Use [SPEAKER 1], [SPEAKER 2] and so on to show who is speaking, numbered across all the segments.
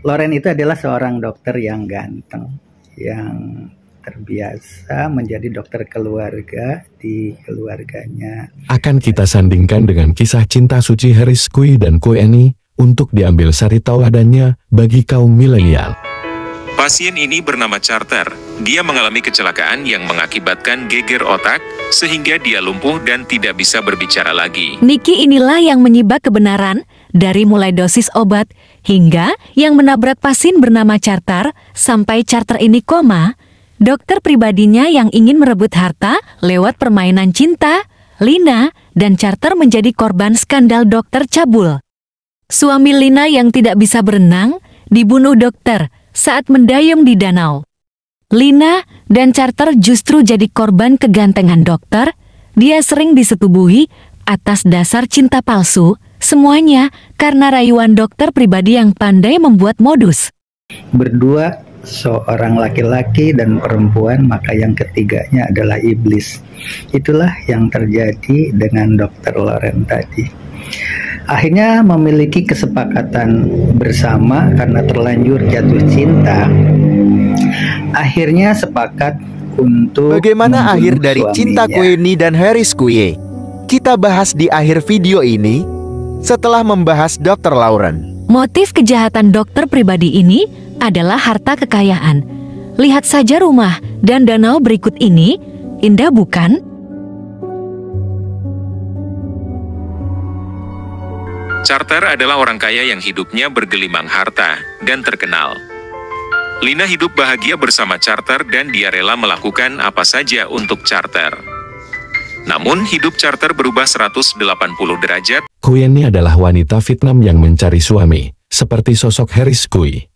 [SPEAKER 1] Loren itu adalah seorang dokter yang ganteng, yang terbiasa menjadi dokter keluarga di keluarganya.
[SPEAKER 2] Akan kita sandingkan dengan kisah cinta suci Harris Kui dan Koeni untuk diambil sari tauladannya bagi kaum milenial.
[SPEAKER 3] Pasien ini bernama Charter. Dia mengalami kecelakaan yang mengakibatkan geger otak, sehingga dia lumpuh dan tidak bisa berbicara lagi.
[SPEAKER 4] Nikki inilah yang menyibak kebenaran, dari mulai dosis obat, hingga yang menabrak pasien bernama Charter, sampai Charter ini koma. Dokter pribadinya yang ingin merebut harta lewat permainan cinta, Lina dan Charter menjadi korban skandal dokter cabul. Suami Lina yang tidak bisa berenang, dibunuh dokter saat mendayung di danau. Lina dan Charter justru jadi korban kegantengan dokter. Dia sering disetubuhi atas dasar cinta palsu, semuanya karena rayuan dokter pribadi yang pandai membuat modus.
[SPEAKER 1] Berdua, seorang laki-laki dan perempuan, maka yang ketiganya adalah iblis. Itulah yang terjadi dengan Dr. Loren tadi. Akhirnya memiliki kesepakatan bersama karena terlanjur jatuh cinta. Akhirnya sepakat untuk
[SPEAKER 5] bagaimana akhir dari
[SPEAKER 1] suaminya.
[SPEAKER 5] cinta Koeni dan Harris Kui? Kita bahas di akhir video ini setelah membahas Dr. Loren.
[SPEAKER 4] Motif kejahatan dokter pribadi ini adalah harta kekayaan. Lihat saja rumah dan danau berikut ini, indah bukan?
[SPEAKER 3] Charter adalah orang kaya yang hidupnya bergelimang harta dan terkenal. Lina hidup bahagia bersama Charter dan dia rela melakukan apa saja untuk Charter. Namun hidup Charter berubah 180 derajat.
[SPEAKER 2] Koeni adalah wanita Vietnam yang mencari suami, seperti sosok Harris Kui.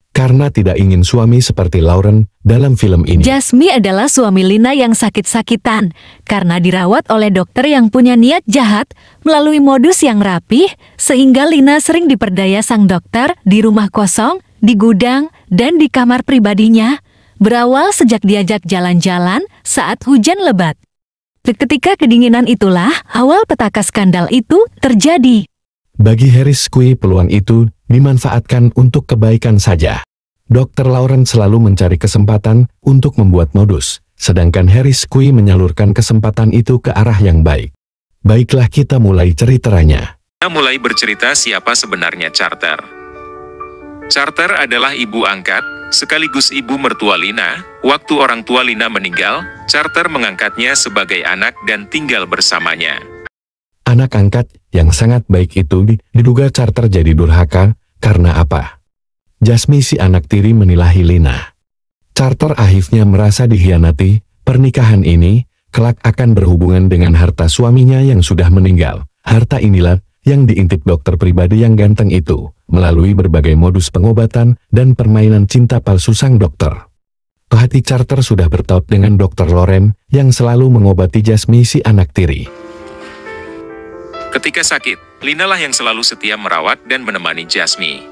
[SPEAKER 2] Karena tidak ingin suami seperti Loren dalam film ini.
[SPEAKER 4] Jasmine adalah suami Lina yang sakit-sakitan karena dirawat oleh dokter yang punya niat jahat melalui modus yang rapih, sehingga Lina sering diperdaya sang dokter di rumah kosong, di gudang, dan di kamar pribadinya. Berawal sejak diajak jalan-jalan saat hujan lebat. Ketika kedinginan itulah awal petaka skandal itu terjadi.
[SPEAKER 2] Bagi Harris Kui peluang itu dimanfaatkan untuk kebaikan saja. Dr. Loren selalu mencari kesempatan untuk membuat modus, sedangkan Harris Kui menyalurkan kesempatan itu ke arah yang baik. Baiklah kita mulai ceritanya.
[SPEAKER 3] Kita mulai bercerita siapa sebenarnya Charter. Charter adalah ibu angkat, sekaligus ibu mertua Lina. Waktu orang tua Lina meninggal, Charter mengangkatnya sebagai anak dan tinggal bersamanya.
[SPEAKER 2] Anak angkat yang sangat baik itu diduga Charter jadi durhaka, karena apa? Jasmine si anak tiri menilahi Lina. Charter akhirnya merasa dikhianati, pernikahan ini kelak akan berhubungan dengan harta suaminya yang sudah meninggal. Harta inilah yang diintip dokter pribadi yang ganteng itu, melalui berbagai modus pengobatan dan permainan cinta palsu sang dokter. Hati Charter sudah bertaut dengan Dr. Loren yang selalu mengobati Jasmine si anak tiri.
[SPEAKER 3] Ketika sakit, Lina lah yang selalu setia merawat dan menemani Jasmine.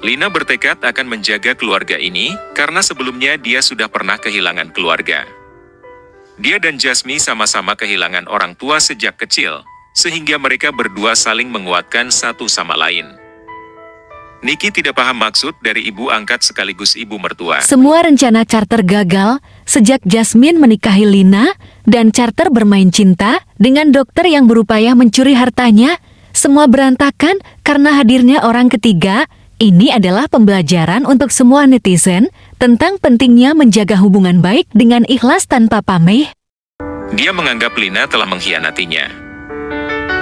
[SPEAKER 3] Lina bertekad akan menjaga keluarga ini, karena sebelumnya dia sudah pernah kehilangan keluarga. Dia dan Jasmine sama-sama kehilangan orang tua sejak kecil, sehingga mereka berdua saling menguatkan satu sama lain. Nikki tidak paham maksud dari ibu angkat sekaligus ibu mertua.
[SPEAKER 4] Semua rencana Charter gagal sejak Jasmine menikahi Lina dan Charter bermain cinta dengan dokter yang berupaya mencuri hartanya. Semua berantakan karena hadirnya orang ketiga. Ini adalah pembelajaran untuk semua netizen tentang pentingnya menjaga hubungan baik dengan ikhlas tanpa pamrih.
[SPEAKER 3] Dia menganggap Lina telah mengkhianatinya.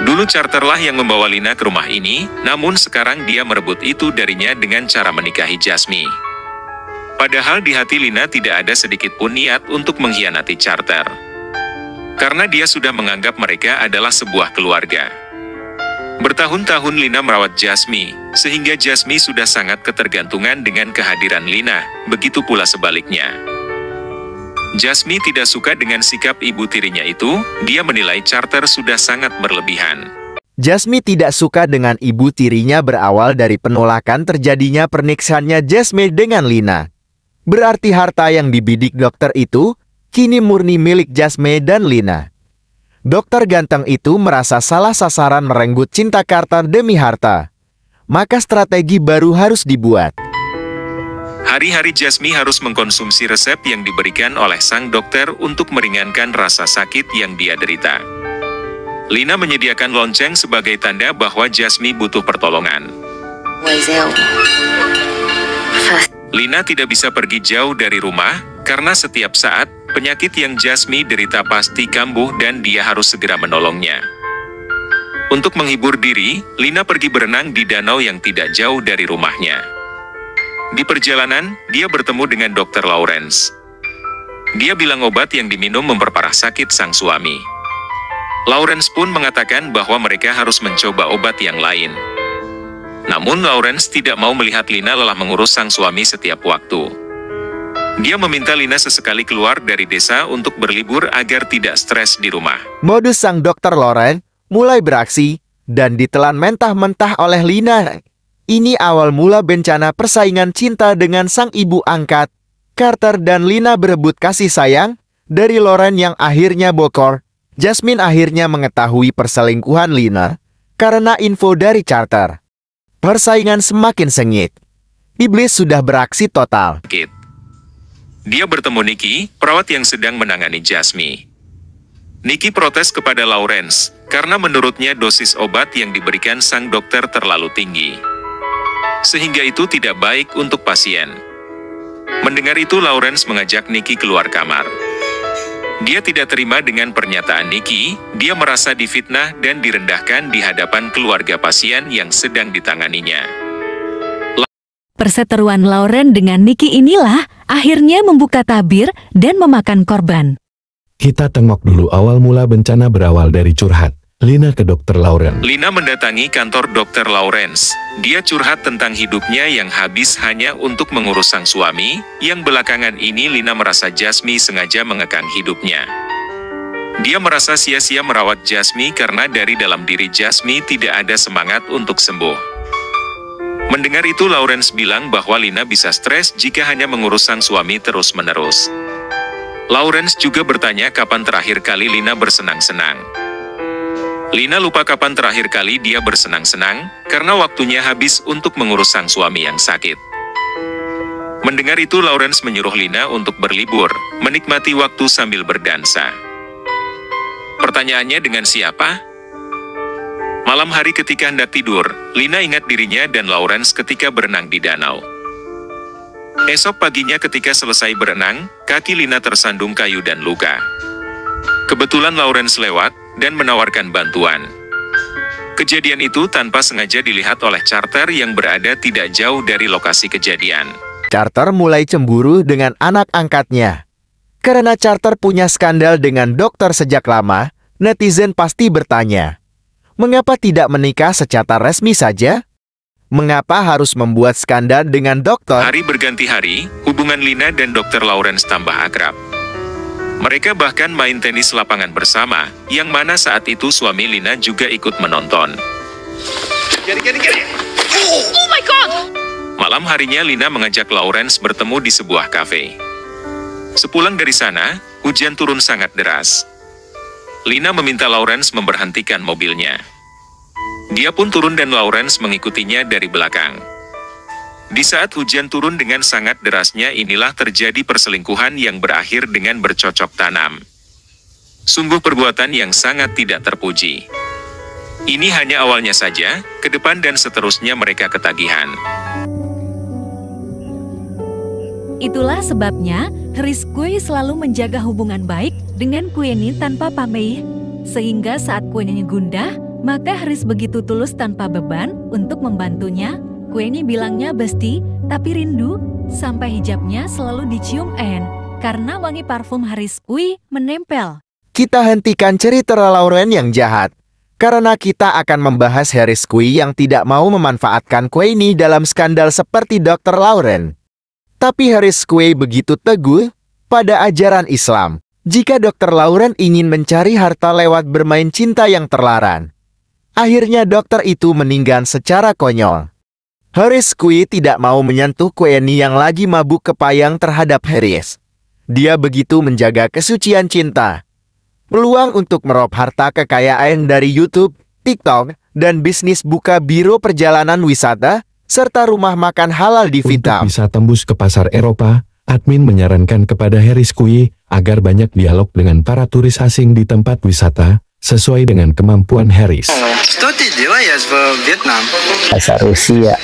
[SPEAKER 3] Dulu Charterlah yang membawa Lina ke rumah ini, namun sekarang dia merebut itu darinya dengan cara menikahi Jasmine. Padahal di hati Lina tidak ada sedikit pun niat untuk mengkhianati Charter. Karena dia sudah menganggap mereka adalah sebuah keluarga. Bertahun-tahun Lina merawat Jasmine, sehingga Jasmine sudah sangat ketergantungan dengan kehadiran Lina, begitu pula sebaliknya. Jasmine tidak suka dengan sikap ibu tirinya itu, dia menilai Charter sudah sangat berlebihan.
[SPEAKER 5] Jasmine tidak suka dengan ibu tirinya berawal dari penolakan terjadinya pernikahannya Jasmine dengan Lina. Berarti harta yang dibidik dokter itu, kini murni milik Jasmine dan Lina. Dokter ganteng itu merasa salah sasaran merenggut cinta Charter demi harta. maka strategi baru harus dibuat.
[SPEAKER 3] Hari-hari Jasmine harus mengkonsumsi resep yang diberikan oleh sang dokter untuk meringankan rasa sakit yang dia derita. Lina menyediakan lonceng sebagai tanda bahwa Jasmine butuh pertolongan. Lina tidak bisa pergi jauh dari rumah, karena setiap saat, penyakit yang Jasmine derita pasti kambuh dan dia harus segera menolongnya. Untuk menghibur diri, Lina pergi berenang di danau yang tidak jauh dari rumahnya. Di perjalanan, dia bertemu dengan Dr. Lawrence. Dia bilang obat yang diminum memperparah sakit sang suami. Lawrence pun mengatakan bahwa mereka harus mencoba obat yang lain. Namun Lawrence tidak mau melihat Lina lelah mengurus sang suami setiap waktu. Dia meminta Lina sesekali keluar dari desa untuk berlibur agar tidak stres di rumah.
[SPEAKER 5] Modus sang Dr. Lawrence mulai beraksi dan ditelan mentah-mentah oleh Lina. Ini awal mula bencana persaingan cinta dengan sang ibu angkat. Carter dan Lina berebut kasih sayang dari Lawrence yang akhirnya bokor. Jasmine akhirnya mengetahui perselingkuhan Lina karena info dari Carter. Persaingan semakin sengit. Iblis sudah beraksi total.
[SPEAKER 3] Dia bertemu Nikki, perawat yang sedang menangani Jasmine. Nikki protes kepada Lawrence karena menurutnya dosis obat yang diberikan sang dokter terlalu tinggi, sehingga itu tidak baik untuk pasien. Mendengar itu Lawrence mengajak Nikki keluar kamar. Dia tidak terima dengan pernyataan Nikki, dia merasa difitnah dan direndahkan di hadapan keluarga pasien yang sedang ditanganinya.
[SPEAKER 4] Perseteruan Lawrence dengan Nikki inilah akhirnya membuka tabir dan memakan korban.
[SPEAKER 2] Kita tengok dulu awal mula bencana berawal dari curhat Lina ke Dr. Lawrence.
[SPEAKER 3] Lina mendatangi kantor Dr. Lawrence. Dia curhat tentang hidupnya yang habis hanya untuk mengurus sang suami, yang belakangan ini Lina merasa Jasmine sengaja mengekang hidupnya. Dia merasa sia-sia merawat Jasmine karena dari dalam diri Jasmine tidak ada semangat untuk sembuh. Mendengar itu Lawrence bilang bahwa Lina bisa stres jika hanya mengurus sang suami terus-menerus. Lawrence juga bertanya kapan terakhir kali Lina bersenang-senang. Lina lupa kapan terakhir kali dia bersenang-senang, karena waktunya habis untuk mengurus sang suami yang sakit. Mendengar itu Lawrence menyuruh Lina untuk berlibur, menikmati waktu sambil berdansa. Pertanyaannya dengan siapa? Malam hari ketika hendak tidur, Lina ingat dirinya dan Lawrence ketika berenang di danau. Esok paginya ketika selesai berenang, kaki Lina tersandung kayu dan luka. Kebetulan Lawrence lewat dan menawarkan bantuan. Kejadian itu tanpa sengaja dilihat oleh Carter yang berada tidak jauh dari lokasi kejadian.
[SPEAKER 5] Carter mulai cemburu dengan anak angkatnya. Karena Carter punya skandal dengan dokter sejak lama, netizen pasti bertanya, mengapa tidak menikah secara resmi saja? Mengapa harus membuat skandal dengan dokter?
[SPEAKER 3] Hari berganti hari, hubungan Lina dan Dr. Lawrence tambah akrab. Mereka bahkan main tenis lapangan bersama, yang mana saat itu suami Lina juga ikut menonton.
[SPEAKER 6] Oh my God!
[SPEAKER 3] Malam harinya Lina mengajak Lawrence bertemu di sebuah kafe. Sepulang dari sana, hujan turun sangat deras. Lina meminta Lawrence memberhentikan mobilnya. Dia pun turun dan Lawrence mengikutinya dari belakang. Di saat hujan turun dengan sangat derasnya inilah terjadi perselingkuhan yang berakhir dengan bercocok tanam. Sungguh perbuatan yang sangat tidak terpuji. Ini hanya awalnya saja, ke depan dan seterusnya mereka ketagihan.
[SPEAKER 4] Itulah sebabnya Rizky selalu menjaga hubungan baik dengan Queenie tanpa pamrih. Sehingga saat Queenie gundah, maka Haris begitu tulus tanpa beban untuk membantunya. Queenie bilangnya besti, tapi rindu, sampai hijabnya selalu dicium Anne, karena wangi parfum Rizky menempel.
[SPEAKER 5] Kita hentikan cerita Lawrence yang jahat, karena kita akan membahas Rizky yang tidak mau memanfaatkan Queenie dalam skandal seperti Dr. Lawrence. Tapi Rizky begitu teguh pada ajaran Islam. Jika Dr. Lawrence ingin mencari harta lewat bermain cinta yang terlarang, akhirnya dokter itu meninggal secara konyol. Rizky tidak mau menyentuh Queenie yang lagi mabuk kepayang terhadap Haris. Dia begitu menjaga kesucian cinta. Peluang untuk meraup harta kekayaan dari YouTube TikTok, dan bisnis buka biro perjalanan wisata, serta rumah makan halal di Vietnam.
[SPEAKER 2] Untuk bisa tembus ke pasar Eropa, admin menyarankan kepada Harris Kui agar banyak dialog dengan para turis asing di tempat wisata, sesuai dengan kemampuan Harris.
[SPEAKER 1] Bahasa Rusia.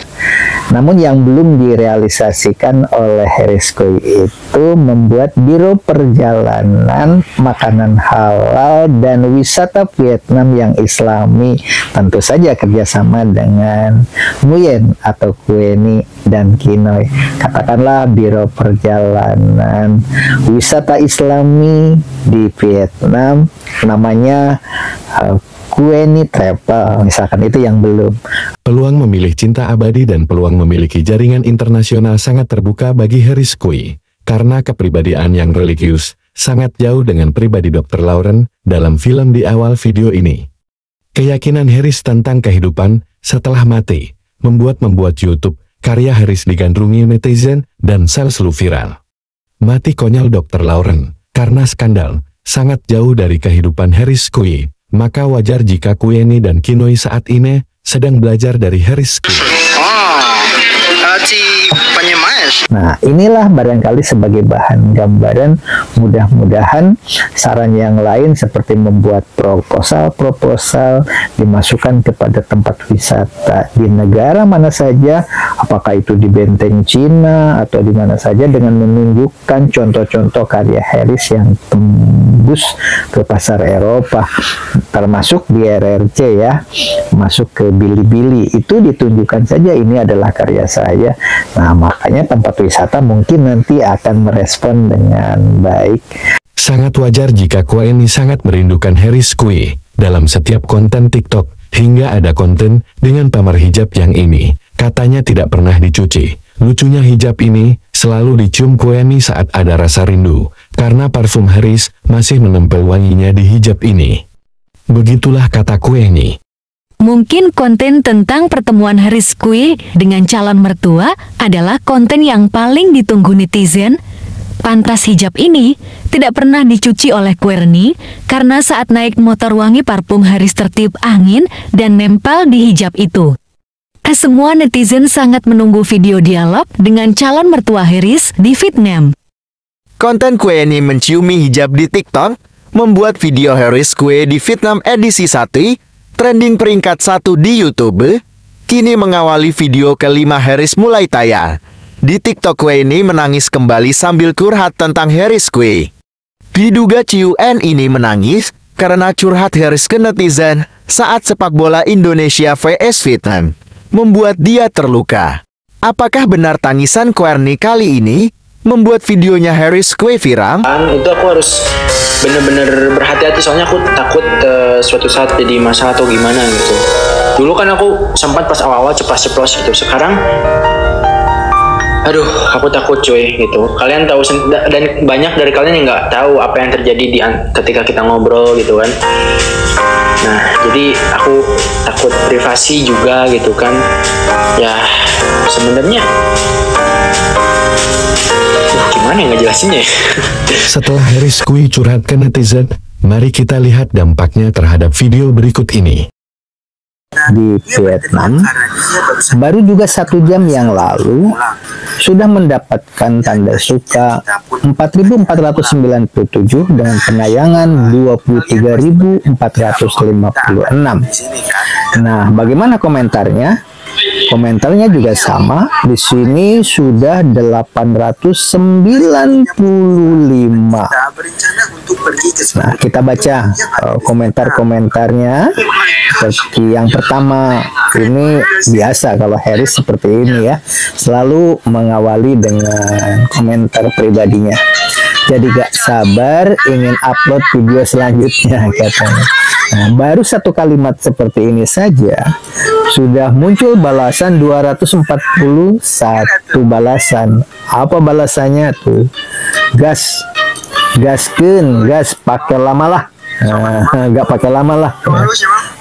[SPEAKER 1] Namun yang belum direalisasikan oleh Harris Kui itu membuat biro perjalanan makanan halal dan wisata Vietnam yang islami, tentu saja kerjasama dengan Nguyen atau Kueni dan Kinoy. Katakanlah biro perjalanan wisata islami di Vietnam, namanya Kueni Travel, misalkan, itu yang belum.
[SPEAKER 2] Peluang memilih cinta abadi dan peluang memiliki jaringan internasional sangat terbuka bagi Harris Kui, karena kepribadian yang religius sangat jauh dengan pribadi Dr. Lauren dalam film di awal video ini. Keyakinan Harris tentang kehidupan setelah mati membuat YouTube karya Harris digandrungi netizen dan selalu viral. Mati konyol Dr. Lauren karena skandal sangat jauh dari kehidupan Harris Kui. Maka wajar jika Kueni dan Kinoy saat ini sedang belajar dari Harris Kui.
[SPEAKER 1] Nah, inilah barangkali sebagai bahan gambaran. Mudah-mudahan saran yang lain seperti membuat proposal dimasukkan kepada tempat wisata di negara mana saja, apakah itu di benteng Cina atau di mana saja, dengan menunjukkan contoh-contoh karya Harris yang tembus ke pasar Eropa, termasuk di RRC ya, masuk ke Bilibili, itu ditunjukkan saja ini adalah karya saya. Nah, makanya tempat wisata mungkin nanti akan merespon dengan baik.
[SPEAKER 2] Sangat wajar jika Kueni sangat merindukan Harris Kui dalam setiap konten TikTok, hingga ada konten dengan pamer hijab yang ini katanya tidak pernah dicuci. Lucunya hijab ini selalu dicium Kueni saat ada rasa rindu, karena parfum Harris masih menempel wanginya di hijab ini. Begitulah kata Kueni.
[SPEAKER 4] Mungkin konten tentang pertemuan Harris Kui dengan calon mertua adalah konten yang paling ditunggu netizen. Pantas hijab ini tidak pernah dicuci oleh Kueni karena saat naik motor wangi parfum Harris tertiup angin dan nempel di hijab itu. Semua netizen sangat menunggu video dialog dengan calon mertua Harris di Vietnam.
[SPEAKER 5] Konten Kueni menciumi hijab di TikTok membuat video Harris Kui di Vietnam edisi 1 trending peringkat 1 di YouTube. Kini mengawali video kelima Harris mulai tayang. Di TikTok, Kueni menangis kembali sambil curhat tentang Harris Kui. Diduga Ciuen ini menangis karena curhat Harris ke netizen saat sepak bola Indonesia vs Vietnam membuat dia terluka. Apakah benar tangisan Kueni kali ini membuat videonya Harris Kui viral?
[SPEAKER 6] Itu aku harus bener-bener berhati-hati, soalnya aku takut suatu saat jadi masalah atau gimana gitu. Dulu kan aku sempat pas awal-awal ceplos-ceplos gitu. Sekarang aduh, aku takut cuy gitu. Kalian tahu, dan banyak dari kalian yang nggak tahu apa yang terjadi ketika kita ngobrol gitu kan. Nah, jadi aku takut privasi juga gitu kan. Ya, sebenarnya gimana yang ngejelasinnya ya?
[SPEAKER 2] Setelah Harris Kui curhat ke netizen, mari kita lihat dampaknya terhadap video berikut ini.
[SPEAKER 1] Di Vietnam, baru juga 1 jam yang lalu sudah mendapatkan tanda suka 4.497 dengan penayangan 23.456. Nah, bagaimana komentarnya? Komentarnya juga sama. Di sini sudah 895. Nah, kita baca komentar-komentarnya. Seperti yang pertama, ini biasa kalau Harris seperti ini ya, selalu mengawali dengan komentar pribadinya. Jadi gak sabar ingin upload video selanjutnya, katanya. Nah, baru 1 kalimat seperti ini saja sudah muncul balasan 241 balasan. Apa balasannya tuh? Gas, gaskeun, gas, pakai lama lah. Nggak pakai lama lah.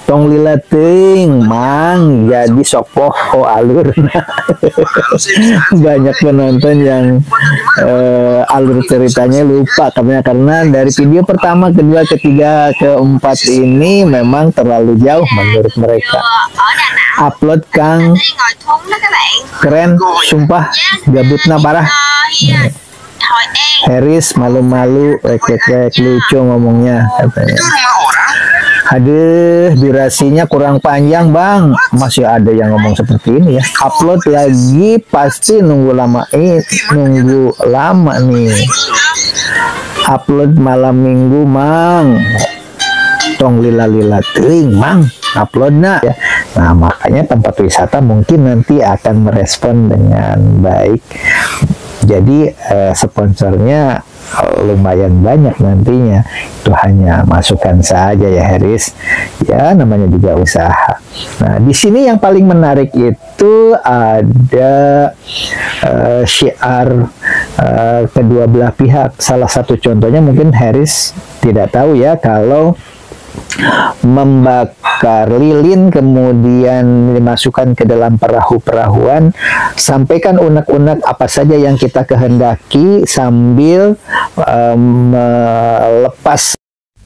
[SPEAKER 1] tong lila teuing mang jadi sok poho alur. Banyak penonton yang alur ceritanya lupa karena dari video pertama, kedua, ketiga, keempat ini memang terlalu jauh menurut mereka. Upload Kang keren, sumpah gabutna parah. Harris malu-malu, rek lucu ngomongnya katanya. Aduh, durasinya kurang panjang bang. Masih ada yang ngomong seperti ini ya. Upload lagi pasti nunggu lama nih. Upload malam minggu mang. Tong lila-lila teuing mang. Uploadnya ya. Nah makanya tempat wisata mungkin nanti akan merespon dengan baik. Jadi sponsornya lumayan banyak nantinya. Itu hanya masukan saja ya Harris. Ya namanya juga usaha. Nah di sini yang paling menarik itu ada syiar kedua belah pihak. Salah satu contohnya mungkin Harris tidak tahu ya kalau membakar lilin kemudian dimasukkan ke dalam perahu-perahuan, sampaikan unek-unek apa saja yang kita kehendaki sambil melepas.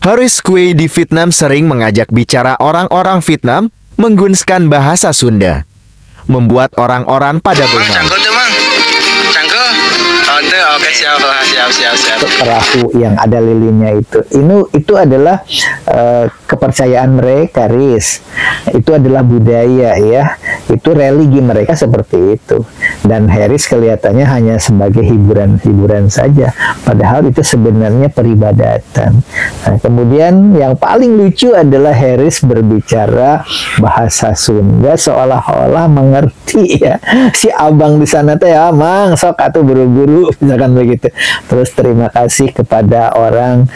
[SPEAKER 5] Harris Kue di Vietnam sering mengajak bicara orang-orang Vietnam menggunakan bahasa Sunda, membuat orang-orang pada bengong.
[SPEAKER 6] Oke, siap.
[SPEAKER 1] Perahu yang ada lilinnya itu adalah kepercayaan mereka, Riz. Itu adalah budaya ya. Itu religi mereka seperti itu. Dan Harris kelihatannya hanya sebagai hiburan saja. Padahal itu sebenarnya peribadatan. Nah, kemudian yang paling lucu adalah Harris berbicara bahasa Sunda seolah-olah mengerti ya. Si abang di sana teh ya, mang sok atuh buru-buru misalkan begitu. Terus terima kasih kepada orang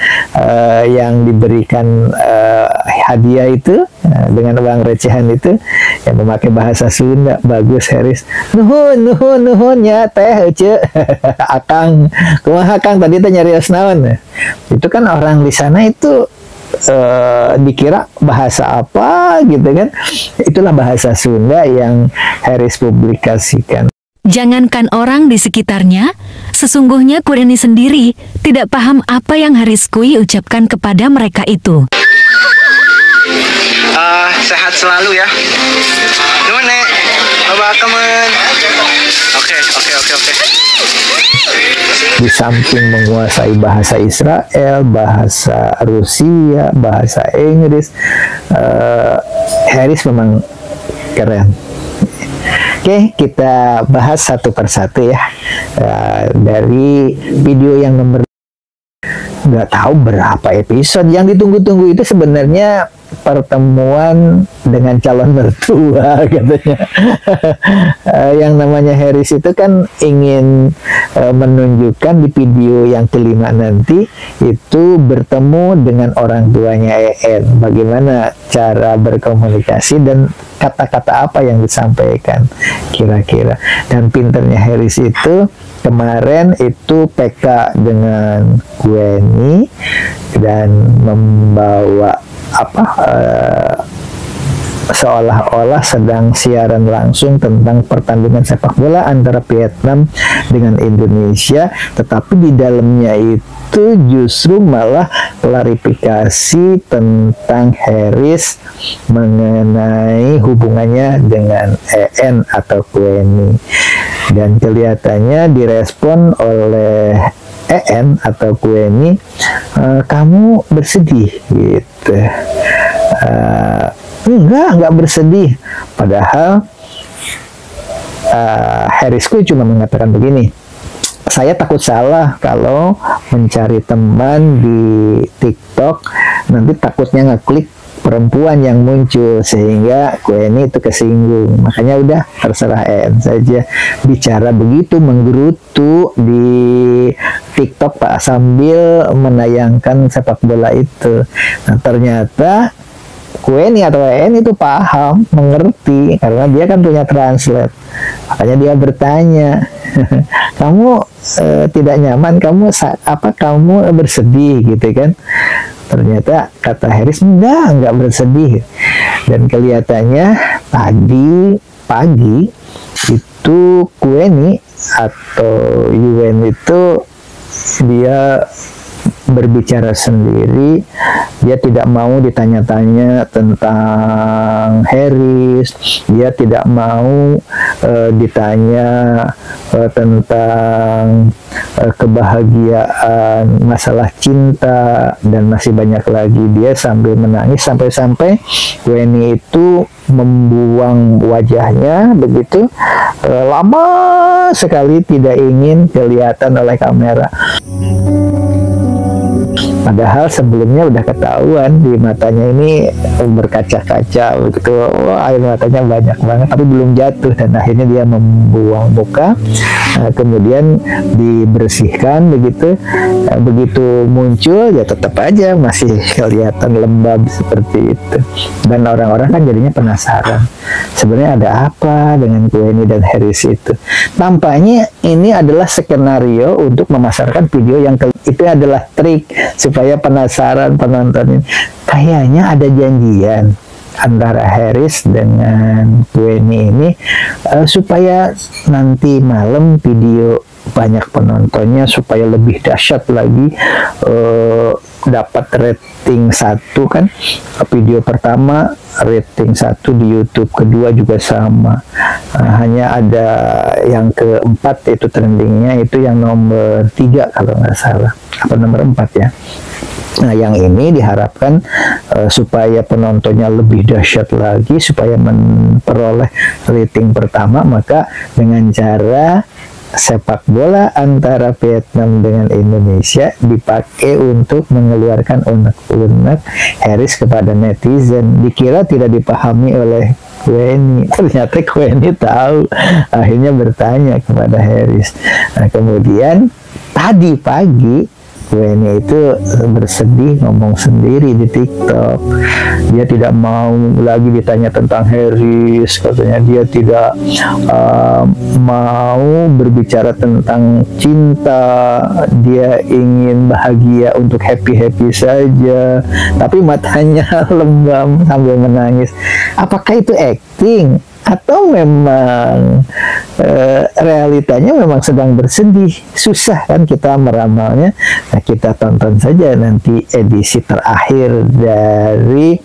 [SPEAKER 1] yang diberikan hadiah itu dengan uang recehan itu yang memakai bahasa Sunda. Bagus Harris. Nuhun ya teh ece. Akang kumaha Kang tadi teh nyarios naon. Itu kan orang di sana itu dikira bahasa apa gitu kan. Itulah bahasa Sunda yang Harris publikasikan.
[SPEAKER 4] Jangankan orang di sekitarnya, sesungguhnya Kureni sendiri tidak paham apa yang Harris Kui ucapkan kepada mereka itu.
[SPEAKER 6] Sehat selalu ya. Nuhun nek. Bapak kemen. Oke.
[SPEAKER 1] Di samping menguasai bahasa Israel, bahasa Rusia, bahasa Inggris, Harris memang keren. Oke, kita bahas satu persatu ya. Dari video yang nomor nggak tahu berapa episode yang ditunggu-tunggu itu sebenarnya pertemuan dengan calon mertua katanya. Yang namanya Harris itu kan ingin menunjukkan di video yang kelima nanti itu bertemu dengan orang tuanya EN, bagaimana cara berkomunikasi dan kata-kata apa yang disampaikan kira-kira. Dan pinternya Harris itu kemarin itu PK dengan Kueni dan membawa seolah-olah sedang siaran langsung tentang pertandingan sepak bola antara Vietnam dengan Indonesia, tetapi di dalamnya itu justru malah klarifikasi tentang Harris mengenai hubungannya dengan EN atau Kueni. Dan kelihatannya direspon oleh EN atau Kueni, kamu bersedih gitu. Enggak bersedih. Padahal Harris Kui cuma mengatakan begini, saya takut salah kalau mencari teman di TikTok, nanti takutnya ngeklik perempuan yang muncul sehingga Kueni itu kesinggung. Makanya udah terserah EN saja bicara begitu menggerutu di TikTok Pak sambil menayangkan sepak bola itu. Nah ternyata Kueni atau EN itu paham, mengerti karena dia kan punya translate. Makanya dia bertanya, kamu tidak nyaman, kamu bersedih gitu kan? Ternyata kata Harris enggak bersedih. Dan kelihatannya tadi pagi itu Queenie atau Yuen itu dia berbicara sendiri. Dia tidak mau ditanya-tanya tentang Harris, dia tidak mau ditanya tentang kebahagiaan, masalah cinta, dan masih banyak lagi. Dia sambil menangis sampai-sampai Queenie itu membuang wajahnya begitu lama sekali, tidak ingin kelihatan oleh kamera. Padahal sebelumnya udah ketahuan di matanya ini berkaca-kaca begitu, air matanya banyak banget, tapi belum jatuh, dan akhirnya dia membuang muka, kemudian dibersihkan begitu. Begitu muncul ya tetap aja masih kelihatan lembab seperti itu, dan orang-orang kan jadinya penasaran sebenarnya ada apa dengan Queenie dan Harris itu. Tampaknya ini adalah skenario untuk memasarkan video yang itu adalah trik supaya penasaran penonton ini. Kayaknya ada janjian antara Harris dengan Queenie ini supaya nanti malam video banyak penontonnya, supaya lebih dahsyat lagi, dapat rating 1 kan. Video pertama rating 1 di YouTube, kedua juga sama. Hanya ada yang keempat itu trendingnya itu yang nomor 3 kalau nggak salah, apa nomor 4 ya. Nah, yang ini diharapkan supaya penontonnya lebih dahsyat lagi, supaya memperoleh rating pertama, maka dengan cara sepak bola antara Vietnam dengan Indonesia dipakai untuk mengeluarkan unek-unek Harris kepada netizen. Dikira tidak dipahami oleh Queenie, ternyata Queenie tahu, akhirnya bertanya kepada Harris. Nah, kemudian tadi pagi Queenie itu bersedih, ngomong sendiri di TikTok. Dia tidak mau lagi ditanya tentang Harris, katanya dia tidak mau berbicara tentang cinta, dia ingin bahagia untuk happy-happy saja, tapi matanya lembam sambil menangis. Apakah itu acting? Atau memang realitanya memang sedang bersedih? Susah kan kita meramalnya. Nah, kita tonton saja nanti edisi terakhir dari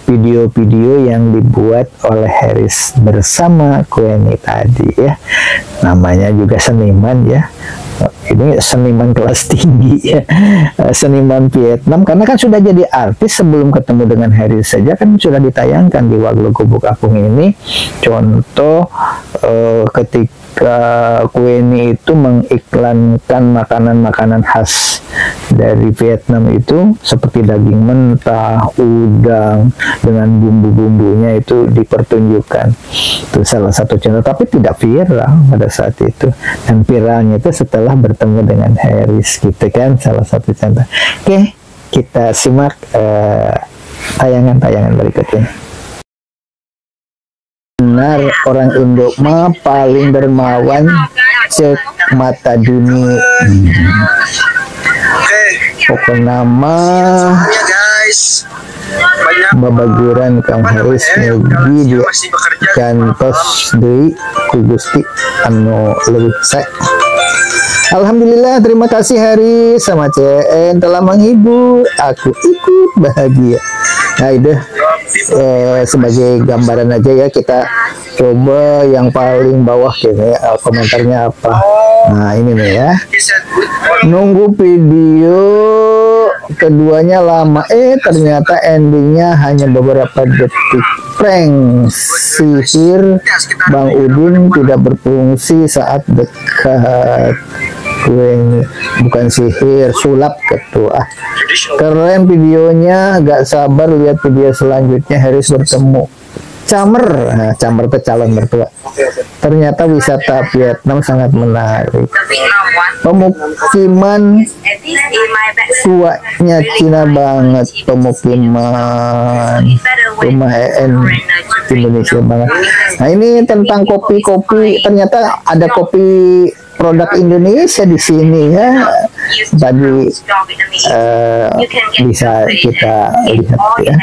[SPEAKER 1] video-video yang dibuat oleh Harris bersama Queenie tadi ya. Namanya juga seniman ya. Ini seniman kelas tinggi ya, seniman Vietnam, karena kan sudah jadi artis sebelum ketemu dengan Harris saja kan sudah ditayangkan di Wag Lô Gubuk Apung ini. Contoh ketika Queenie itu mengiklankan makanan-makanan khas dari Vietnam itu seperti daging mentah, udang dengan bumbu-bumbunya itu dipertunjukkan. Itu salah satu contoh, tapi tidak viral pada saat itu, dan viralnya itu setelah bertemu dengan Harris gitu kan, salah satu contoh. Oke, kita simak tayangan-tayangan berikutnya. Benar, orang Indo mah paling dermawan cek mata dunia. Pokoknya mah babaguran Kang Harris Megi di kantos deui ku Gusti anu leuwih sae. Alhamdulillah, terima kasih Harris sama CN telah menghibur aku, ikut bahagia. Nah, itu sebagai gambaran aja ya, kita coba yang paling bawah kayaknya komentarnya apa. Nah, ini nih ya, nunggu video keduanya lama, ternyata endingnya hanya beberapa detik. Prank sihir Bang Udin tidak berfungsi saat dekat. Bukan sihir, sulap ketua. Keren videonya, gak sabar lihat video selanjutnya. Harris bertemu Camer. Nah, Camer itu calon mertua. Ternyata wisata Vietnam sangat menarik. Pemukiman tuanya Cina banget, pemukiman rumah EN Indonesia banget. Nah, ini tentang kopi-kopi, ternyata ada kopi produk Indonesia di sini ya. tadi bisa kita lihat ya.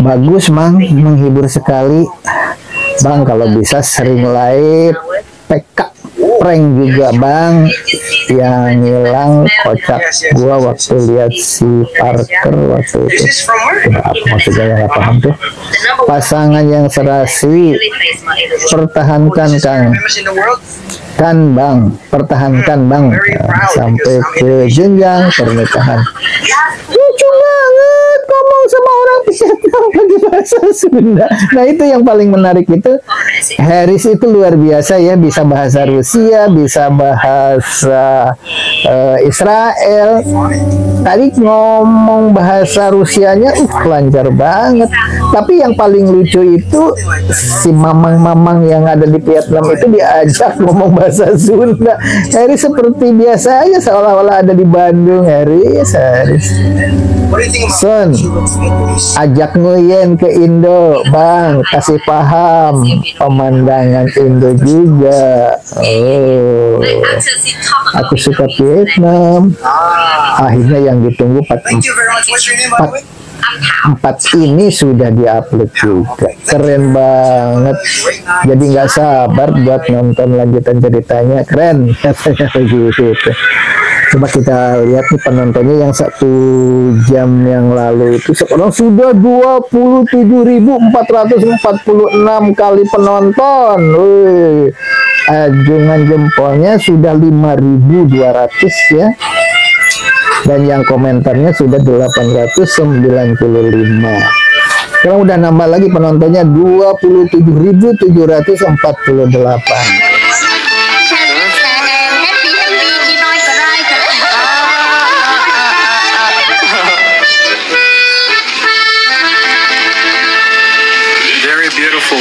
[SPEAKER 1] Bagus Bang, menghibur sekali Bang. Kalau bisa sering live PK prank juga Bang. Yang hilang kocak gua waktu lihat si Parker waktu itu. Apa maksudnya yang nggak paham tuh? Pasangan yang serasi, pertahankan kan Bang, pertahankan Bang sampai ke jenjang pernikahan. Lucu banget ngomong sama orang Vietnam pakai bahasa Sunda. Nah itu yang paling menarik itu, Harris itu luar biasa ya, bisa bahasa Rusia, bisa bahasa Israel. Tadi ngomong bahasa Rusianya lancar banget. Tapi yang paling lucu itu si mamang-mamang yang ada di Vietnam itu diajak ngomong bahasa Sunda. Harris seperti biasa aja, seolah-olah ada di Bandung. Harris Son, ajak nguyen ke Indo Bang, kasih paham pemandangan Indo juga. Oh, aku suka Vietnam. Akhirnya yang ditunggu 4 ini sudah diupload juga. Keren banget. Jadi nggak sabar buat nonton lanjutan ceritanya. Keren katanya begitu. Coba kita lihat nih penontonnya yang 1 jam yang lalu itu sekarang sudah 27.446 kali penonton. Wih, ajungan jempolnya sudah 5.200 ya. Dan yang komentarnya sudah 895. Sekarang udah nambah lagi penontonnya 27.748.
[SPEAKER 7] Very beautiful.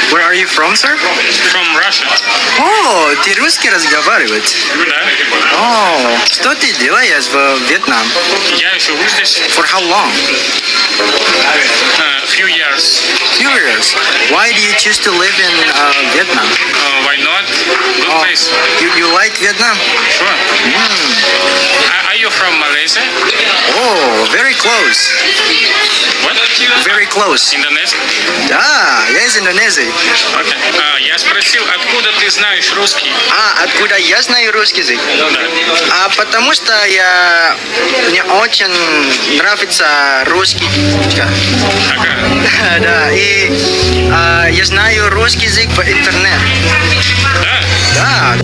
[SPEAKER 7] Where are you from, sir?
[SPEAKER 8] From Russia.
[SPEAKER 7] О, ты русский разговариваешь?
[SPEAKER 8] Да.
[SPEAKER 7] О, что ты делаешь в Вьетнам?
[SPEAKER 8] Я живу здесь
[SPEAKER 7] For how long?
[SPEAKER 8] few years.
[SPEAKER 7] Few years. Why do you choose to live in Vietnam?
[SPEAKER 8] Why not? Good place.
[SPEAKER 7] You like Vietnam?
[SPEAKER 8] Sure. Are you from Malaysia?
[SPEAKER 7] Oh, very close.
[SPEAKER 8] What?
[SPEAKER 7] Very close.
[SPEAKER 8] Индонезия?
[SPEAKER 7] Да, я из Индонезии.
[SPEAKER 8] Okay. Я спросил, откуда ты знаешь русский?
[SPEAKER 7] Откуда я знаю русский язык?
[SPEAKER 8] Да.
[SPEAKER 7] Потому что мне очень нравится русский.
[SPEAKER 8] Ага.
[SPEAKER 7] Да, и я знаю русский язык по интернету.
[SPEAKER 8] Да?
[SPEAKER 7] Да.